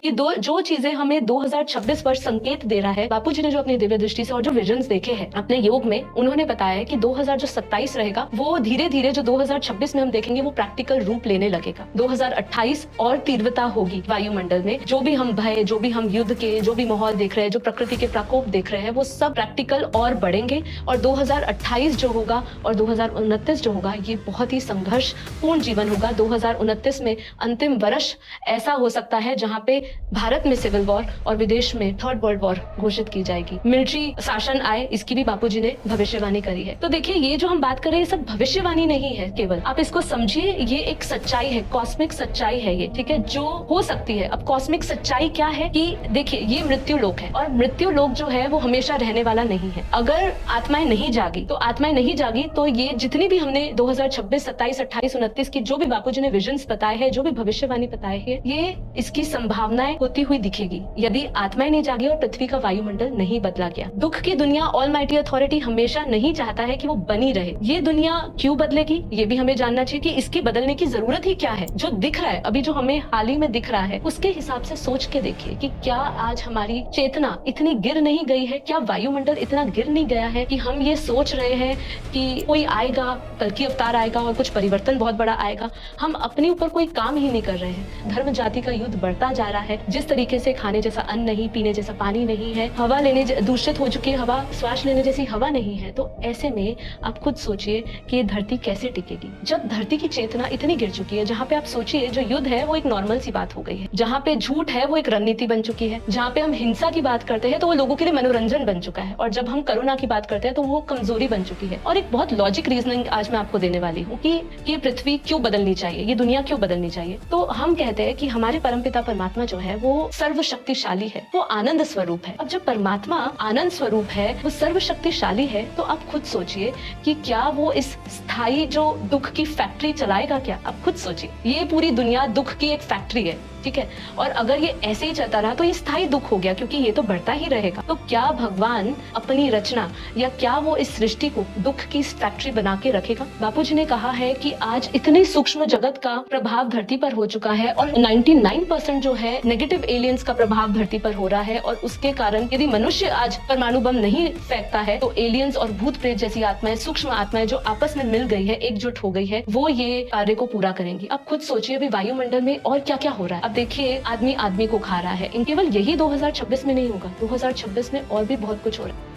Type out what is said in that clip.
ये दो जो चीजें हमें 2026 वर्ष संकेत दे रहा है, बापूजी ने जो अपनी दिव्य दृष्टि से और जो विजन्स देखे हैं अपने योग में, उन्होंने बताया है कि 2027 रहेगा वो धीरे धीरे जो 2026 में हम देखेंगे वो प्रैक्टिकल रूप लेने लगेगा। 2028 और तीव्रता होगी वायुमंडल में, जो भी हम भय, जो भी हम युद्ध के जो भी माहौल देख रहे हैं, जो प्रकृति के प्रकोप देख रहे हैं, वो सब प्रैक्टिकल और बढ़ेंगे। और 2028 जो होगा और 2029 जो होगा, ये बहुत ही संघर्षपूर्ण जीवन होगा। 2029 में अंतिम वर्ष ऐसा हो सकता है जहाँ पे भारत में सिविल वॉर और विदेश में थर्ड वर्ल्ड वॉर घोषित की जाएगी, मिलिट्री शासन आए, इसकी भी बापूजी ने भविष्यवाणी करी है। तो देखिए, ये जो हम बात कर रहे हैं सब भविष्यवाणी नहीं है केवल, आप इसको समझिए, ये एक सच्चाई है, कॉस्मिक सच्चाई है ये, ठीक है, जो हो सकती है। अब कॉस्मिक सच्चाई क्या है कि देखिए, ये मृत्यु लोक है और मृत्यु लोक जो है वो हमेशा रहने वाला नहीं है। अगर आत्माएं नहीं जागी तो ये जितनी भी हमने 2026, 27, 28, 29 की जो भी बापूजी ने विजन्स बताए हैं, जो भी भविष्यवाणी बताए हैं, ये इसकी संभावनाएं होती हुई दिखेगी यदि आत्माएं नहीं जागी और पृथ्वी का वायुमंडल नहीं बदला गया। दुख की दुनिया ऑलमाइटी अथॉरिटी हमेशा नहीं चाहता है कि वो बनी रहे। ये दुनिया क्यों बदलेगी, ये भी हमें जानना चाहिए कि इसके बदलने की जरूरत ही क्या है। जो दिख रहा है अभी, जो हमें हाल ही में दिख रहा है, उसके हिसाब से सोच के देखिए कि क्या आज हमारी चेतना इतनी गिर नहीं गई है, क्या वायुमंडल इतना गिर नहीं गया है कि हम ये सोच रहे हैं कि कोई आएगा, कल्कि अवतार आएगा और कुछ परिवर्तन बहुत बड़ा आएगा। हम अपने ऊपर कोई काम ही नहीं कर रहे हैं। धर्म जाति का युद्ध बढ़ता जा रहा है। जिस तरीके से खाने जैसा अन्न नहीं, पीने जैसा पानी नहीं है, हवा लेने दूषित हो चुकी है, हवा श्वास लेने जैसी हवा नहीं है, तो ऐसे में आप खुद सोचिए कि ये धरती कैसे टिकेगी। जब धरती की चेतना इतनी गिर चुकी है, जहाँ पे आप सोचिए जो युद्ध है वो एक नॉर्मल सी बात हो गई है, जहाँ पे झूठ है वो एक रणनीति बन चुकी है, जहाँ पे हम हिंसा की बात करते हैं तो वो लोगों के लिए मनोरंजन बन चुका है, और जब हम करुणा की बात करते हैं तो वो कमजोरी बन चुकी है। और एक बहुत लॉजिक रीजनिंग आज मैं आपको देने वाली हूँ कि ये पृथ्वी क्यों बदलनी चाहिए, ये दुनिया क्यों बदलनी चाहिए। तो हम कहते हैं कि हमारे परमपिता परमात्मा जो है वो सर्वशक्तिशाली है, वो आनंद स्वरूप है। अब जब परमात्मा आनंद स्वरूप है, वो सर्वशक्तिशाली है, तो आप खुद सोचिए कि क्या वो इस स्थायी जो दुख की फैक्ट्री चलाएगा क्या। आप खुद सोचिए, ये पूरी दुनिया दुख की एक फैक्ट्री है, ठीक है, और अगर ये ऐसे ही चलता रहा तो ये स्थायी दुख हो गया, क्योंकि ये तो बढ़ता ही रहेगा। तो क्या भगवान अपनी रचना या क्या वो इस सृष्टि को दुख की फैक्ट्री बना के रखेगा। बापूजी ने कहा है कि आज इतने सूक्ष्म जगत का प्रभाव धरती पर हो चुका है और 99% जो है नेगेटिव एलियंस का प्रभाव धरती पर हो रहा है, और उसके कारण यदि मनुष्य आज परमाणु बम नहीं फेंकता है तो एलियंस और भूत प्रेत जैसी आत्माएं, सूक्ष्म आत्माएं जो आपस में मिल गई है, एकजुट हो गई है, वो ये कार्य को पूरा करेंगी। अब खुद सोचिए अभी वायुमंडल में और क्या क्या हो रहा है। अब देखिए, आदमी आदमी को खा रहा है। इन केवल यही 2026 में नहीं होगा, 2026 में और भी बहुत कुछ हो रहा है।